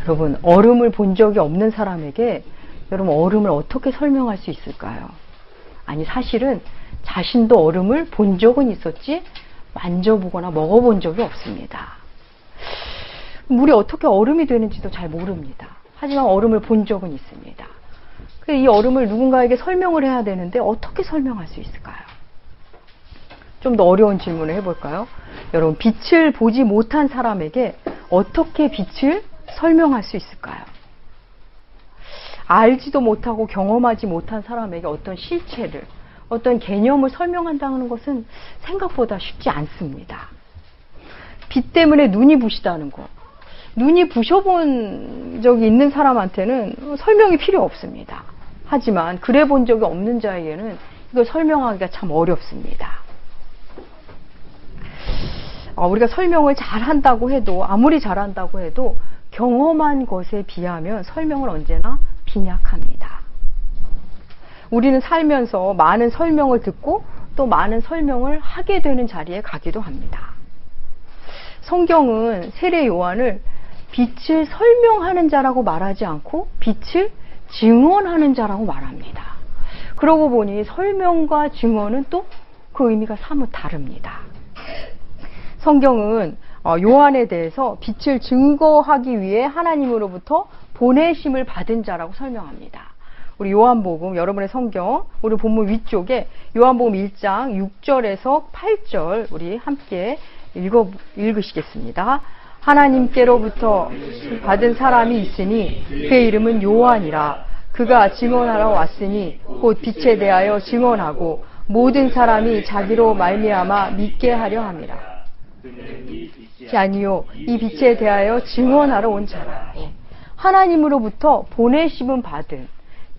여러분, 얼음을 본 적이 없는 사람에게 여러분 얼음을 어떻게 설명할 수 있을까요? 아니, 사실은 자신도 얼음을 본 적은 있었지 만져보거나 먹어본 적이 없습니다. 물이 어떻게 얼음이 되는지도 잘 모릅니다. 하지만 얼음을 본 적은 있습니다. 이 얼음을 누군가에게 설명을 해야 되는데 어떻게 설명할 수 있을까요? 좀 더 어려운 질문을 해볼까요? 여러분, 빛을 보지 못한 사람에게 어떻게 빛을 설명할 수 있을까요? 알지도 못하고 경험하지 못한 사람에게 어떤 실체를, 어떤 개념을 설명한다는 것은 생각보다 쉽지 않습니다. 빛 때문에 눈이 부시다는 것, 눈이 부셔본 적이 있는 사람한테는 설명이 필요 없습니다. 하지만 그래 본 적이 없는 자에게는 이걸 설명하기가 참 어렵습니다. 우리가 설명을 잘한다고 해도, 아무리 잘한다고 해도 경험한 것에 비하면 설명은 언제나 빈약합니다. 우리는 살면서 많은 설명을 듣고 또 많은 설명을 하게 되는 자리에 가기도 합니다. 성경은 세례 요한을 빛을 설명하는 자라고 말하지 않고 빛을 증언하는 자라고 말합니다. 그러고 보니 설명과 증언은 또 그 의미가 사뭇 다릅니다. 성경은 요한에 대해서 빛을 증거하기 위해 하나님으로부터 보내심을 받은 자라고 설명합니다. 우리 요한복음, 여러분의 성경, 우리 본문 위쪽에 요한복음 1장 6절에서 8절 우리 함께 읽으시겠습니다. 하나님께로부터 받은 사람이 있으니 그의 이름은 요한이라. 그가 증언하러 왔으니 곧 빛에 대하여 증언하고 모든 사람이 자기로 말미암아 믿게 하려 함이라. 아니요, 이 빛에 대하여 증언하러 온 자라. 하나님으로부터 보내심을 받은,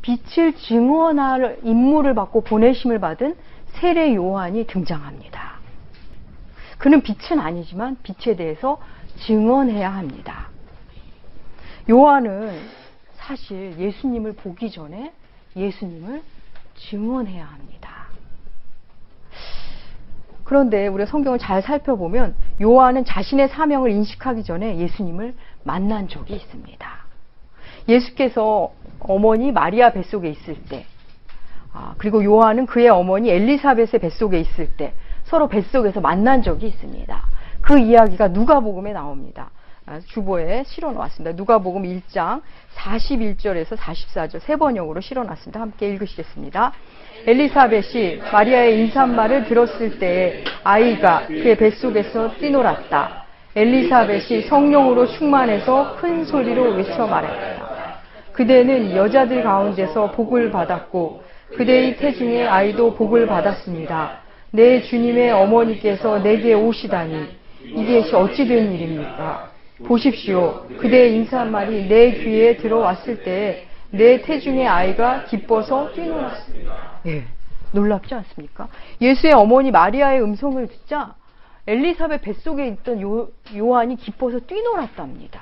빛을 증언할 임무를 받고 보내심을 받은 세례 요한이 등장합니다. 그는 빛은 아니지만 빛에 대해서 증언해야 합니다. 요한은 사실 예수님을 보기 전에 예수님을 증언해야 합니다. 그런데 우리가 성경을 잘 살펴보면 요한은 자신의 사명을 인식하기 전에 예수님을 만난 적이 있습니다. 예수께서 어머니 마리아 뱃속에 있을 때, 그리고 요한은 그의 어머니 엘리사벳의 뱃속에 있을 때 서로 뱃속에서 만난 적이 있습니다. 그 이야기가 누가복음에 나옵니다. 주보에 실어놓았습니다. 누가복음 1장 41절에서 44절 세 번역으로 실어놨습니다. 함께 읽으시겠습니다. 엘리사벳이 마리아의 인사말을 들었을 때에 아이가 그의 뱃속에서 뛰놀았다. 엘리사벳이 성령으로 충만해서 큰 소리로 외쳐 말했다. 그대는 여자들 가운데서 복을 받았고 그대의 태중에 아이도 복을 받았습니다. 내 주님의 어머니께서 내게 오시다니 이게 어찌 된 일입니까? 보십시오. 그대의 인사말이 내 귀에 들어왔을 때 내 태중의 아이가 기뻐서 뛰놀았습니다. 놀랍지 않습니까? 예수의 어머니 마리아의 음성을 듣자 엘리사벳 뱃속에 있던 요한이 기뻐서 뛰놀았답니다.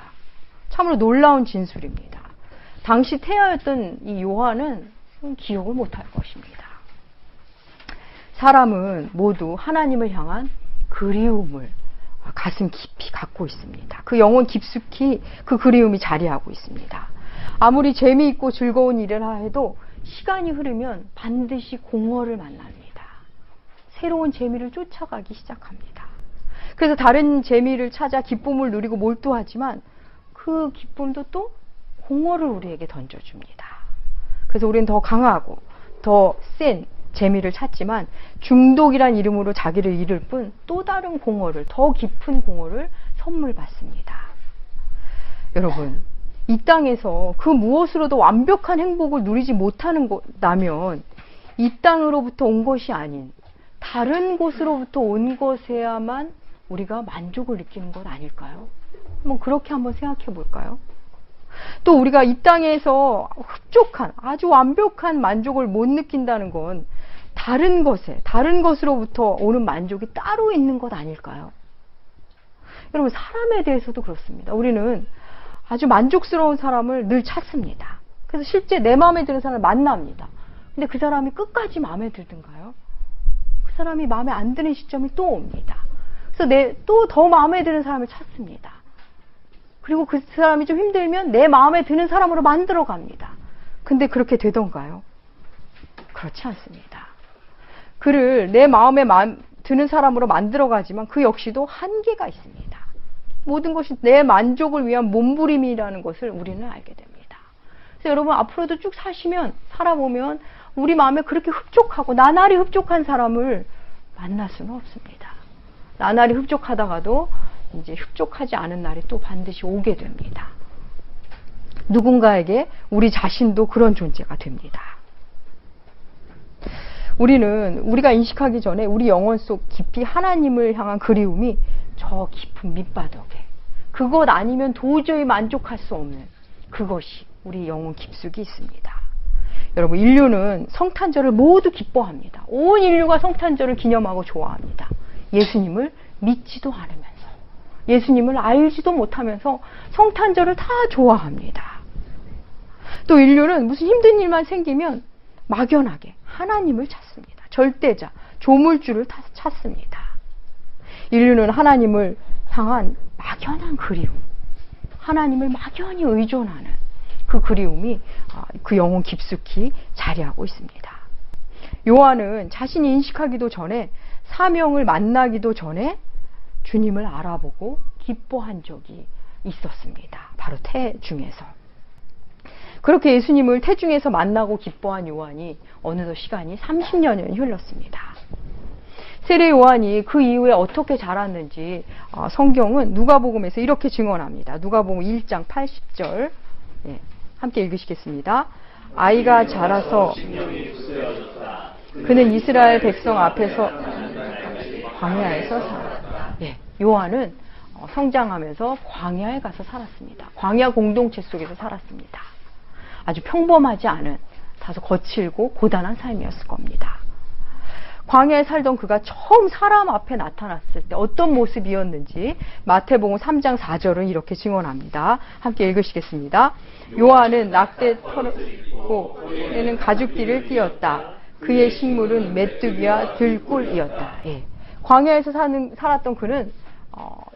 참으로 놀라운 진술입니다. 당시 태아였던 이 요한은 기억을 못할 것입니다. 사람은 모두 하나님을 향한 그리움을 가슴 깊이 갖고 있습니다. 그 영혼 깊숙이 그 그리움이 자리하고 있습니다. 아무리 재미있고 즐거운 일을 해도 시간이 흐르면 반드시 공허를 만납니다. 새로운 재미를 쫓아가기 시작합니다. 그래서 다른 재미를 찾아 기쁨을 누리고 몰두하지만 그 기쁨도 또 공허를 우리에게 던져줍니다. 그래서 우리는 더 강하고 더 센 재미를 찾지만 중독이란 이름으로 자기를 잃을 뿐 또 다른 공허를, 더 깊은 공허를 선물 받습니다. 여러분, 이 땅에서 그 무엇으로도 완벽한 행복을 누리지 못한다면 이 땅으로부터 온 것이 아닌 다른 곳으로부터 온 것에야만 우리가 만족을 느끼는 것 아닐까요? 그렇게 한번 생각해 볼까요? 또 우리가 이 땅에서 흡족한, 아주 완벽한 만족을 못 느낀다는 건 다른 것으로부터 오는 만족이 따로 있는 것 아닐까요? 여러분, 사람에 대해서도 그렇습니다. 우리는 아주 만족스러운 사람을 늘 찾습니다. 그래서 실제 내 마음에 드는 사람을 만납니다. 근데 그 사람이 끝까지 마음에 들든가요? 그 사람이 마음에 안 드는 시점이 또 옵니다. 그래서 또 더 마음에 드는 사람을 찾습니다. 그리고 그 사람이 좀 힘들면 내 마음에 드는 사람으로 만들어 갑니다. 근데 그렇게 되던가요? 그렇지 않습니다. 그를 내 마음에 드는 사람으로 만들어 가지만 그 역시도 한계가 있습니다. 모든 것이 내 만족을 위한 몸부림이라는 것을 우리는 알게 됩니다. 그래서 여러분 앞으로도 쭉 살아보면 우리 마음에 그렇게 흡족하고 나날이 흡족한 사람을 만날 수는 없습니다. 나날이 흡족하다가도 이제 흡족하지 않은 날이 또 반드시 오게 됩니다. 누군가에게 우리 자신도 그런 존재가 됩니다. 우리가 인식하기 전에 우리 영혼 속 깊이 하나님을 향한 그리움이 저 깊은 밑바닥에, 그것 아니면 도저히 만족할 수 없는 그것이 우리 영혼 깊숙이 있습니다. 여러분, 인류는 성탄절을 모두 기뻐합니다. 온 인류가 성탄절을 기념하고 좋아합니다. 예수님을 믿지도 않으면서, 예수님을 알지도 못하면서 성탄절을 다 좋아합니다. 또 인류는 무슨 힘든 일만 생기면 막연하게 하나님을 찾습니다. 절대자, 조물주를 찾습니다. 인류는 하나님을 향한 막연한 그리움, 하나님을 막연히 의존하는 그 그리움이 그 영혼 깊숙이 자리하고 있습니다. 요한은 자신이 인식하기도 전에, 사명을 만나기도 전에 주님을 알아보고 기뻐한 적이 있었습니다. 바로 태중에서. 그렇게 예수님을 태중에서 만나고 기뻐한 요한이 어느덧 시간이 30년이 흘렀습니다. 세례 요한이 그 이후에 어떻게 자랐는지 성경은 누가복음에서 이렇게 증언합니다. 누가복음 1장 80절 함께 읽으시겠습니다. 아이가 자라서 그는 이스라엘 백성 앞에서 광야에서 살았다. 요한은 성장하면서 광야에 가서 살았습니다. 광야 공동체 속에서 살았습니다. 아주 평범하지 않은, 다소 거칠고 고단한 삶이었을 겁니다. 광야에 살던 그가 처음 사람 앞에 나타났을 때 어떤 모습이었는지 마태복음 3장 4절은 이렇게 증언합니다. 함께 읽으시겠습니다. 요한은 낙대 털고 에는 가죽띠를 띄었다. 그의 식물은 메뚜기와 들꿀이었다. 광야에서 살았던 그는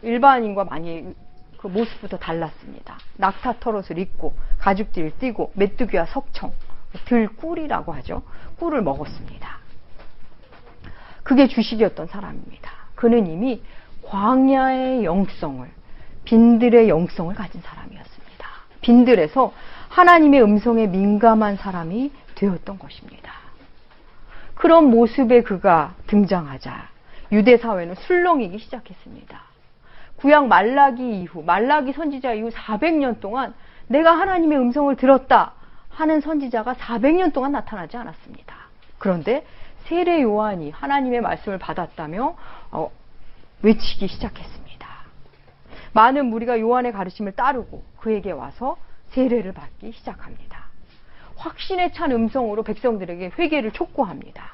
일반인과 많이 그 모습부터 달랐습니다. 낙타 털옷을 입고 가죽띠를 띠고 메뚜기와 석청, 들꿀이라고 하죠. 꿀을 먹었습니다. 그게 주식이었던 사람입니다. 그는 이미 광야의 영성을, 빈들의 영성을 가진 사람이었습니다. 빈들에서 하나님의 음성에 민감한 사람이 되었던 것입니다. 그런 모습의 그가 등장하자 유대 사회는 술렁이기 시작했습니다. 구약 말라기 선지자 이후 400년 동안 내가 하나님의 음성을 들었다 하는 선지자가 400년 동안 나타나지 않았습니다. 그런데 세례 요한이 하나님의 말씀을 받았다며 외치기 시작했습니다. 많은 무리가 요한의 가르침을 따르고 그에게 와서 세례를 받기 시작합니다. 확신에 찬 음성으로 백성들에게 회개를 촉구합니다.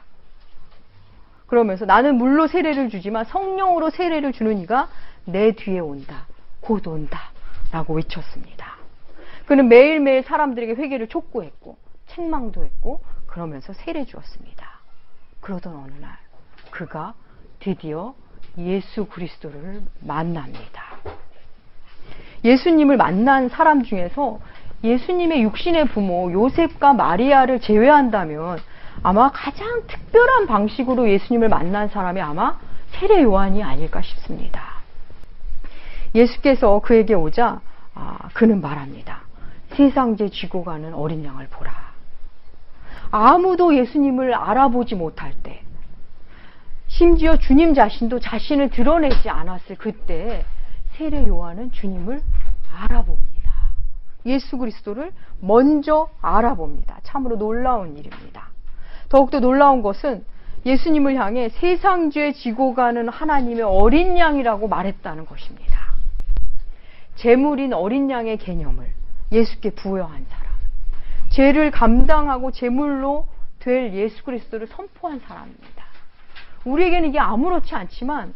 그러면서 나는 물로 세례를 주지만 성령으로 세례를 주는 이가 내 뒤에 온다, 곧 온다 라고 외쳤습니다. 그는 매일매일 사람들에게 회개를 촉구했고 책망도 했고 그러면서 세례 주었습니다. 그러던 어느 날 그가 드디어 예수 그리스도를 만납니다. 예수님을 만난 사람 중에서 예수님의 육신의 부모 요셉과 마리아를 제외한다면 아마 가장 특별한 방식으로 예수님을 만난 사람이 아마 세례 요한이 아닐까 싶습니다. 예수께서 그에게 오자 그는 말합니다. 세상죄 지고 가는 어린 양을 보라. 아무도 예수님을 알아보지 못할 때, 심지어 주님 자신도 자신을 드러내지 않았을 그때 세례 요한은 주님을 알아봅니다. 예수 그리스도를 먼저 알아봅니다. 참으로 놀라운 일입니다. 더욱더 놀라운 것은 예수님을 향해 세상 죄 지고 가는 하나님의 어린 양이라고 말했다는 것입니다. 제물인 어린 양의 개념을 예수께 부여한 사람, 죄를 감당하고 제물로 될 예수 그리스도를 선포한 사람입니다. 우리에게는 이게 아무렇지 않지만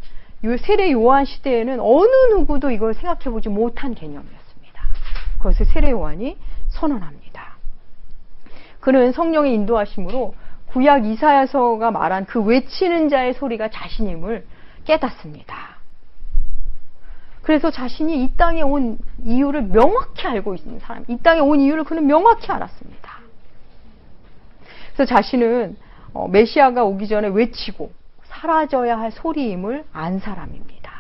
세례 요한 시대에는 어느 누구도 이걸 생각해보지 못한 개념이었습니다. 그것을 세례 요한이 선언합니다. 그는 성령의 인도하심으로 구약 이사야서가 말한 그 외치는 자의 소리가 자신임을 깨닫습니다. 그래서 자신이 이 땅에 온 이유를 명확히 알고 있는 사람, 이 땅에 온 이유를 그는 명확히 알았습니다. 그래서 자신은 메시아가 오기 전에 외치고 사라져야 할 소리임을 안 사람입니다.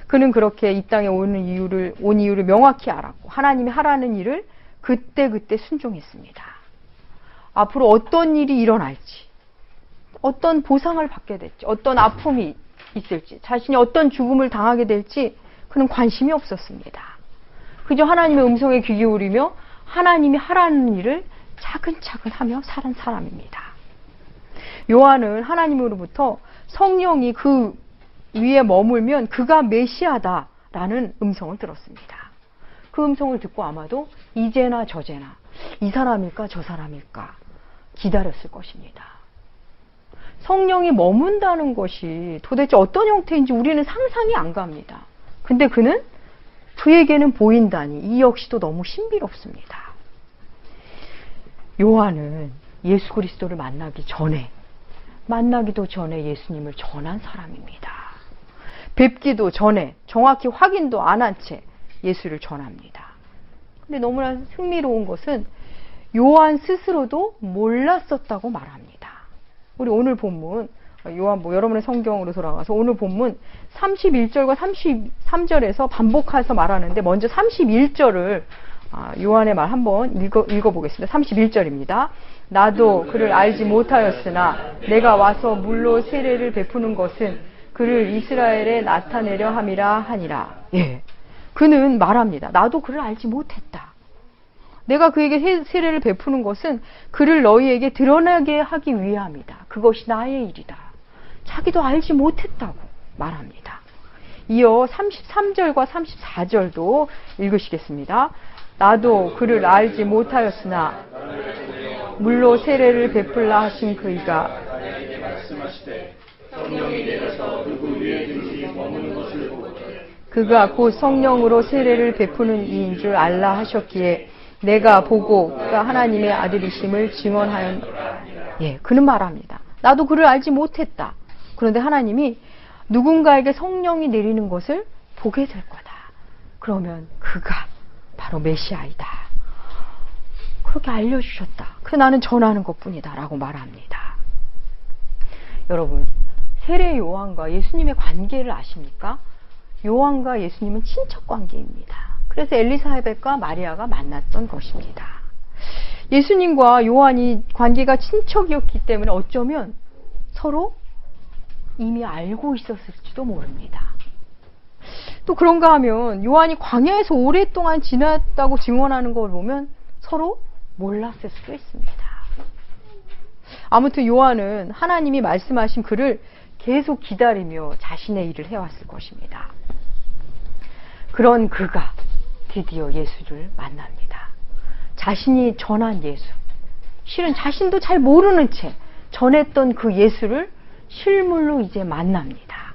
그는 그렇게 이 땅에 온 이유를 명확히 알았고 하나님이 하라는 일을 그때그때 순종했습니다. 앞으로 어떤 일이 일어날지, 어떤 보상을 받게 될지, 어떤 아픔이 있을지, 자신이 어떤 죽음을 당하게 될지 그는 관심이 없었습니다. 그저 하나님의 음성에 귀 기울이며 하나님이 하라는 일을 차근차근 하며 살은 사람입니다. 요한은 하나님으로부터 성령이 그 위에 머물면 그가 메시아다라는 음성을 들었습니다. 그 음성을 듣고 아마도 이제나 저제나 이 사람일까 저 사람일까 기다렸을 것입니다. 성령이 머문다는 것이 도대체 어떤 형태인지 우리는 상상이 안 갑니다. 근데 그에게는 보인다니 이 역시도 너무 신비롭습니다. 요한은 예수 그리스도를 만나기도 전에 예수님을 전한 사람입니다. 뵙기도 전에 정확히 확인도 안 한 채 예수를 전합니다. 근데 너무나 흥미로운 것은 요한 스스로도 몰랐었다고 말합니다. 우리 오늘 본문, 여러분의 성경으로 돌아가서 오늘 본문 31절과 33절에서 반복해서 말하는데 먼저 31절을 요한의 말 한번 읽어보겠습니다. 31절입니다. 나도 그를 알지 못하였으나 내가 와서 물로 세례를 베푸는 것은 그를 이스라엘에 나타내려 함이라 하니라. 예. 그는 말합니다. 나도 그를 알지 못했다. 내가 그에게 세례를 베푸는 것은 그를 너희에게 드러나게 하기 위함이다. 그것이 나의 일이다. 자기도 알지 못했다고 말합니다. 이어 33절과 34절도 읽으시겠습니다. 나도 그를 알지 못하였으나 물로 세례를 베풀라 하신 그이가 그가 곧 성령으로 세례를 베푸는 이인 줄 알라 하셨기에 내가 보고 그가 하나님의 아들이심을 증언하였노라. 예, 그는 말합니다. 나도 그를 알지 못했다. 그런데 하나님이 누군가에게 성령이 내리는 것을 보게 될 거다. 그러면 그가 바로 메시아이다. 그렇게 알려주셨다. 그 나는 전하는 것뿐이다 라고 말합니다. 여러분, 세례 요한과 예수님의 관계를 아십니까? 요한과 예수님은 친척 관계입니다. 그래서 엘리사벳과 마리아가 만났던 것입니다. 예수님과 요한이 관계가 친척이었기 때문에 어쩌면 서로 이미 알고 있었을지도 모릅니다. 또 그런가 하면 요한이 광야에서 오랫동안 지났다고 증언하는 걸 보면 서로 몰랐을 수도 있습니다. 아무튼 요한은 하나님이 말씀하신 그를 계속 기다리며 자신의 일을 해왔을 것입니다. 그런 그가 드디어 예수를 만납니다. 자신이 전한 예수, 실은 자신도 잘 모르는 채 전했던 그 예수를 실물로 이제 만납니다.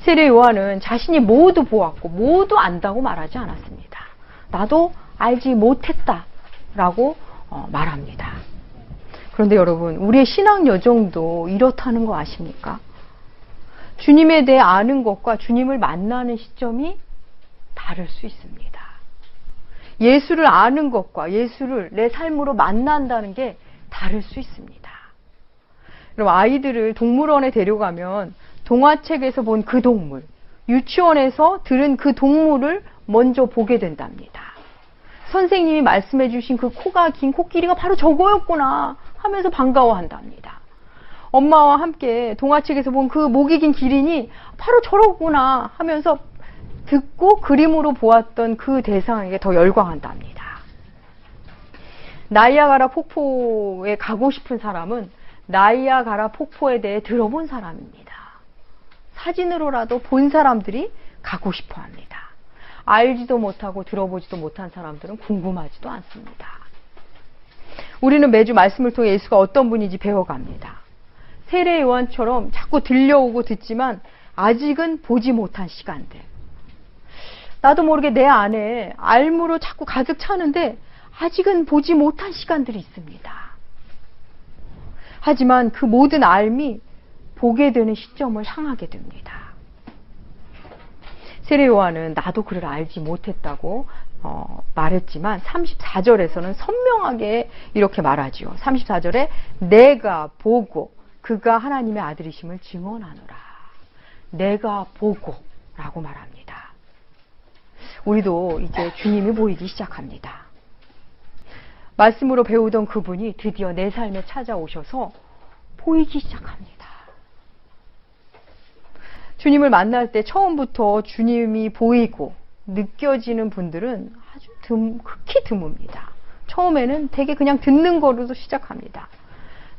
세례 요한은 자신이 모두 보았고 모두 안다고 말하지 않았습니다. 나도 알지 못했다라고 말합니다. 그런데 여러분, 우리의 신앙 여정도 이렇다는 거 아십니까? 주님에 대해 아는 것과 주님을 만나는 시점이 다를 수 있습니다. 예수를 아는 것과 예수를 내 삶으로 만난다는 게 다를 수 있습니다. 여러분, 아이들을 동물원에 데려가면 동화책에서 본 그 동물, 유치원에서 들은 그 동물을 먼저 보게 된답니다. 선생님이 말씀해 주신 그 코가 긴 코끼리가 바로 저거였구나 하면서 반가워한답니다. 엄마와 함께 동화책에서 본 그 목이 긴 기린이 바로 저러구나 하면서 듣고 그림으로 보았던 그 대상에게 더 열광한답니다. 나이아가라 폭포에 가고 싶은 사람은 나이아가라 폭포에 대해 들어본 사람입니다. 사진으로라도 본 사람들이 가고 싶어 합니다. 알지도 못하고 들어보지도 못한 사람들은 궁금하지도 않습니다. 우리는 매주 말씀을 통해 예수가 어떤 분인지 배워갑니다. 세례 요한처럼 자꾸 들려오고 듣지만 아직은 보지 못한 시간들. 나도 모르게 내 안에 알무로 자꾸 가득 차는데 아직은 보지 못한 시간들이 있습니다. 하지만 그 모든 알미 보게 되는 시점을 향하게 됩니다. 세례 요한은 나도 그를 알지 못했다고 말했지만 34절에서는 선명하게 이렇게 말하지요. 34절에 내가 보고 그가 하나님의 아들이심을 증언하노라. 내가 보고 라고 말합니다. 우리도 이제 주님이 보이기 시작합니다. 말씀으로 배우던 그분이 드디어 내 삶에 찾아오셔서 보이기 시작합니다. 주님을 만날 때 처음부터 주님이 보이고 느껴지는 분들은 아주 극히 드뭅니다. 처음에는 되게 그냥 듣는 거로도 시작합니다.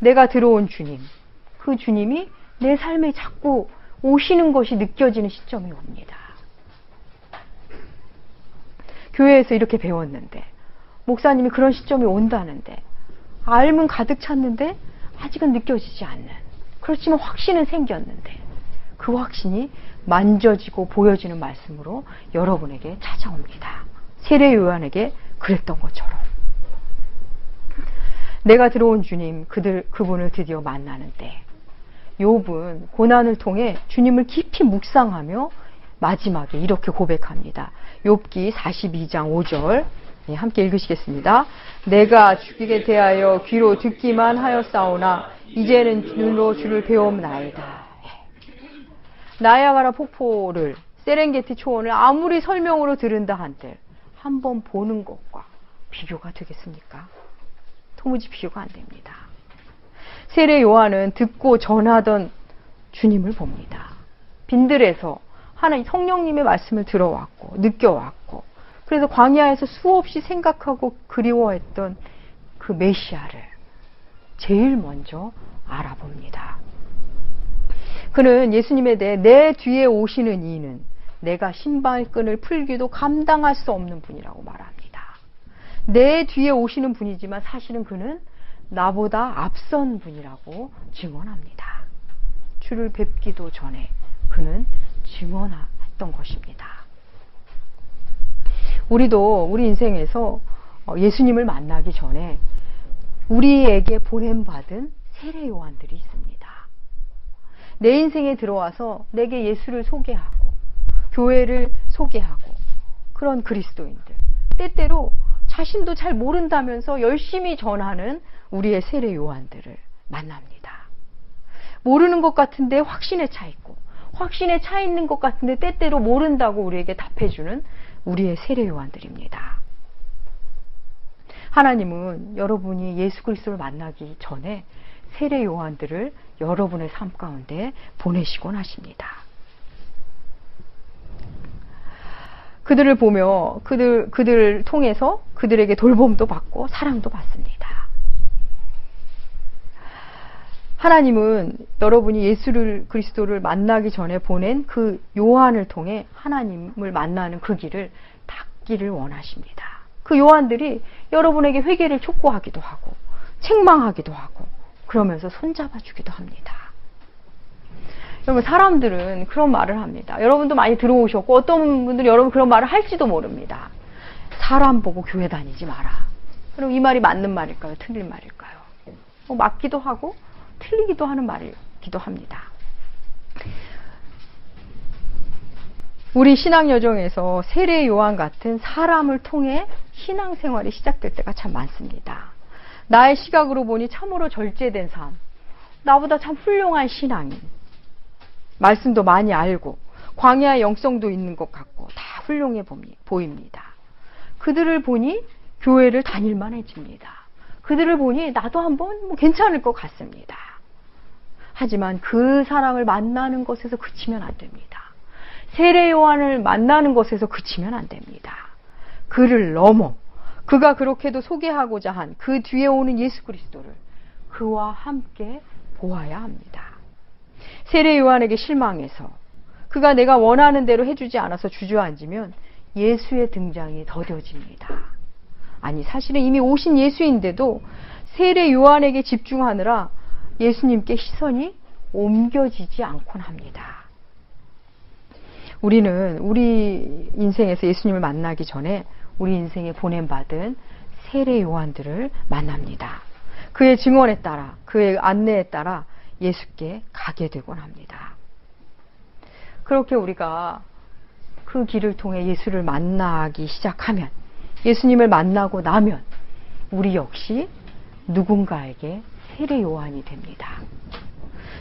내가 들어온 주님, 그 주님이 내 삶에 자꾸 오시는 것이 느껴지는 시점이 옵니다. 교회에서 이렇게 배웠는데, 목사님이 그런 시점이 온다는데, 알면 가득 찼는데 아직은 느껴지지 않는, 그렇지만 확신은 생겼는데 그 확신이 만져지고 보여지는 말씀으로 여러분에게 찾아옵니다. 세례 요한에게 그랬던 것처럼. 내가 들어온 주님, 그분을 드디어 만나는 때 욥은 고난을 통해 주님을 깊이 묵상하며 마지막에 이렇게 고백합니다. 욥기 42장 5절 함께 읽으시겠습니다. 내가 죽이게 대하여 귀로 듣기만 하였사오나 이제는 눈으로 주를 배움나이다. 나야가라 폭포를, 세렝게티 초원을 아무리 설명으로 들은다 한들 한번 보는 것과 비교가 되겠습니까? 도무지 비교가 안 됩니다. 세례 요한은 듣고 전하던 주님을 봅니다. 빈들에서 하나님 성령님의 말씀을 들어왔고 느껴왔고, 그래서 광야에서 수없이 생각하고 그리워했던 그 메시아를 제일 먼저 알아봅니다. 그는 예수님에 대해 내 뒤에 오시는 이는 내가 신발끈을 풀기도 감당할 수 없는 분이라고 말합니다. 내 뒤에 오시는 분이지만 사실은 그는 나보다 앞선 분이라고 증언합니다. 주를 뵙기도 전에 그는 증언했던 것입니다. 우리도 우리 인생에서 예수님을 만나기 전에 우리에게 보냄받은 세례 요한들이 있습니다. 내 인생에 들어와서 내게 예수를 소개하고 교회를 소개하고 그런 그리스도인들, 때때로 자신도 잘 모른다면서 열심히 전하는 우리의 세례 요한들을 만납니다. 모르는 것 같은데 확신에 차 있고, 확신에 차 있는 것 같은데 때때로 모른다고 우리에게 답해주는 우리의 세례 요한들입니다. 하나님은 여러분이 예수 그리스도를 만나기 전에 세례 요한들을 여러분의 삶 가운데 보내시곤 하십니다. 그들을 보며 그들을 통해서 그들에게 돌봄도 받고 사랑도 받습니다. 하나님은 여러분이 예수 그리스도를 만나기 전에 보낸 그 요한을 통해 하나님을 만나는 그 길을 닫기를 원하십니다. 그 요한들이 여러분에게 회개를 촉구하기도 하고 책망하기도 하고 그러면서 손잡아 주기도 합니다. 여러분, 사람들은 그런 말을 합니다. 여러분도 많이 들어오셨고 어떤 분들이 여러분 그런 말을 할지도 모릅니다. 사람 보고 교회 다니지 마라. 그럼 이 말이 맞는 말일까요? 틀린 말일까요? 맞기도 하고 틀리기도 하는 말이기도 합니다. 우리 신앙 여정에서 세례 요한 같은 사람을 통해 신앙생활이 시작될 때가 참 많습니다. 나의 시각으로 보니 참으로 절제된 삶, 나보다 참 훌륭한 신앙인, 말씀도 많이 알고 광야의 영성도 있는 것 같고 다 훌륭해 보입니다. 그들을 보니 교회를 다닐만 해집니다. 그들을 보니 나도 한번 괜찮을 것 같습니다. 하지만 그 사람을 만나는 것에서 그치면 안 됩니다. 세례 요한을 만나는 것에서 그치면 안 됩니다. 그를 넘어 그가 그렇게도 소개하고자 한 그 뒤에 오는 예수 그리스도를 그와 함께 보아야 합니다. 세례 요한에게 실망해서 그가 내가 원하는 대로 해주지 않아서 주저앉으면 예수의 등장이 더뎌집니다. 아니, 사실은 이미 오신 예수인데도 세례 요한에게 집중하느라 예수님께 시선이 옮겨지지 않곤 합니다. 우리는 우리 인생에서 예수님을 만나기 전에 우리 인생에 보냄받은 세례 요한들을 만납니다. 그의 증언에 따라, 그의 안내에 따라 예수께 가게 되곤 합니다. 그렇게 우리가 그 길을 통해 예수를 만나기 시작하면, 예수님을 만나고 나면 우리 역시 누군가에게 세례 요한이 됩니다.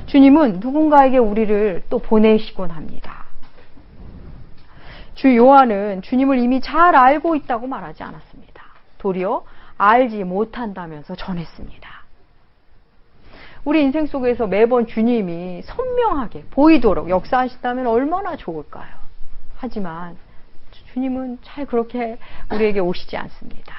주님은 누군가에게 우리를 또 보내시곤 합니다. 주 요한은 주님을 이미 잘 알고 있다고 말하지 않았습니다. 도리어 알지 못한다면서 전했습니다. 우리 인생 속에서 매번 주님이 선명하게 보이도록 역사하신다면 얼마나 좋을까요? 하지만 주님은 잘 그렇게 우리에게 오시지 않습니다.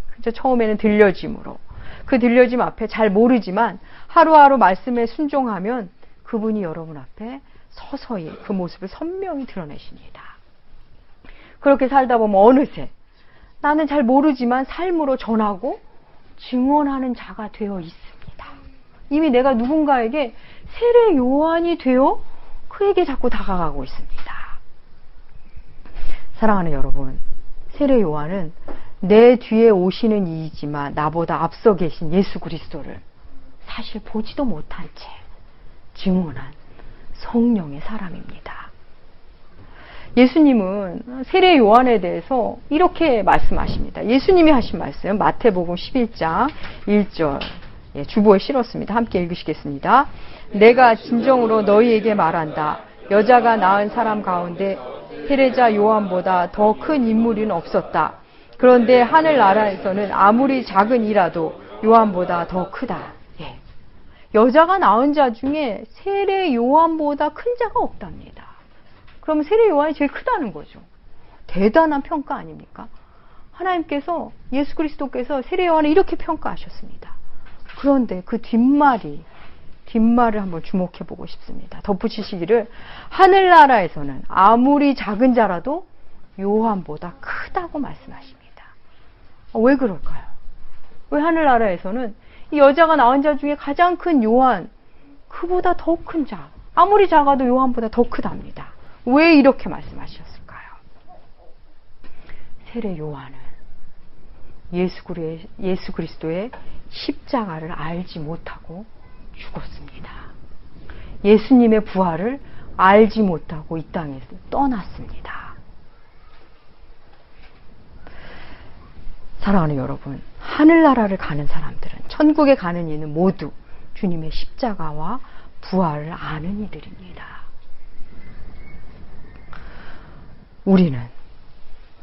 그저 처음에는 들려짐으로, 그 들려짐 앞에 잘 모르지만 하루하루 말씀에 순종하면 그분이 여러분 앞에 서서히 그 모습을 선명히 드러내십니다. 그렇게 살다 보면 어느새 나는 잘 모르지만 삶으로 전하고 증언하는 자가 되어 있습니다. 이미 내가 누군가에게 세례 요한이 되어 그에게 자꾸 다가가고 있습니다. 사랑하는 여러분, 세례 요한은 내 뒤에 오시는 이이지만 나보다 앞서 계신 예수 그리스도를 사실 보지도 못한 채 증언한 성령의 사람입니다. 예수님은 세례 요한에 대해서 이렇게 말씀하십니다. 예수님이 하신 말씀, 마태복음 11장 1절, 주보에 실었습니다. 함께 읽으시겠습니다. 내가 진정으로 너희에게 말한다. 여자가 낳은 사람 가운데 세례자 요한보다 더 큰 인물은 없었다. 그런데 하늘나라에서는 아무리 작은 이라도 요한보다 더 크다. 여자가 낳은 자 중에 세례 요한보다 큰 자가 없답니다. 그러면 세례 요한이 제일 크다는 거죠. 대단한 평가 아닙니까? 하나님께서, 예수 그리스도께서 세례 요한을 이렇게 평가하셨습니다. 그런데 그 뒷말을 한번 주목해 보고 싶습니다. 덧붙이시기를, 하늘나라에서는 아무리 작은 자라도 요한보다 크다고 말씀하십니다. 왜 그럴까요? 왜 하늘나라에서는 이 여자가 낳은 자 중에 가장 큰 요한, 그보다 더 큰 자, 아무리 작아도 요한보다 더 크답니다. 왜 이렇게 말씀하셨을까요? 세례 요한은 예수 그리스도의 십자가를 알지 못하고 죽었습니다. 예수님의 부활을 알지 못하고 이 땅에서 떠났습니다. 사랑하는 여러분, 하늘나라를 가는 사람들은, 천국에 가는 이는 모두 주님의 십자가와 부활을 아는 이들입니다. 우리는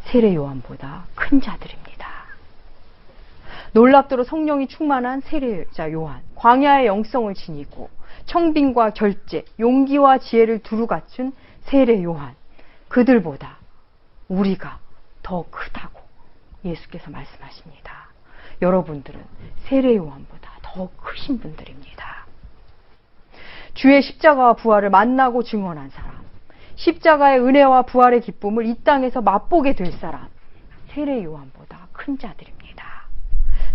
세례 요한보다 큰 자들입니다. 놀랍도록 성령이 충만한 세례자 요한, 광야의 영성을 지니고 청빙과 결제, 용기와 지혜를 두루 갖춘 세례 요한, 그들보다 우리가 더 크다고 예수께서 말씀하십니다. 여러분들은 세례 요한보다 더 크신 분들입니다. 주의 십자가와 부활을 만나고 증언한 사람, 십자가의 은혜와 부활의 기쁨을 이 땅에서 맛보게 될 사람, 세례 요한보다 큰 자들입니다.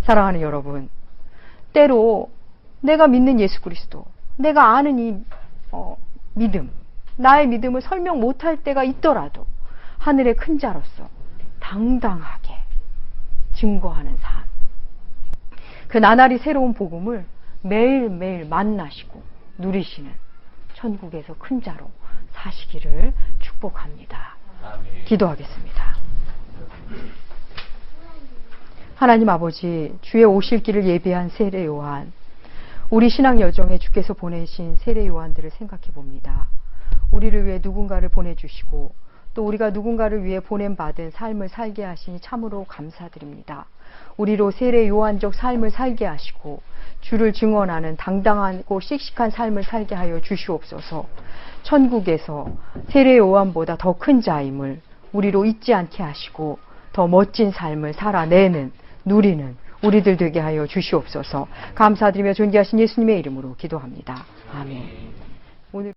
사랑하는 여러분, 때로 내가 믿는 예수 그리스도, 내가 아는 이 믿음, 나의 믿음을 설명 못할 때가 있더라도 하늘의 큰 자로서 당당하게 증거하는 삶, 그 나날이 새로운 복음을 매일매일 만나시고 누리시는 천국에서 큰 자로 사시기를 축복합니다. 기도하겠습니다. 하나님 아버지, 주의 오실 길을 예비한 세례 요한, 우리 신앙 여정에 주께서 보내신 세례 요한들을 생각해 봅니다. 우리를 위해 누군가를 보내주시고 또 우리가 누군가를 위해 보냄받은 삶을 살게 하시니 참으로 감사드립니다. 우리로 세례 요한적 삶을 살게 하시고 주를 증언하는 당당하고 씩씩한 삶을 살게 하여 주시옵소서. 천국에서 세례 요한보다 더 큰 자임을 우리로 잊지 않게 하시고 더 멋진 삶을 살아내는, 누리는 우리들 되게 하여 주시옵소서. 감사드리며 존귀하신 예수님의 이름으로 기도합니다. 아멘. 오늘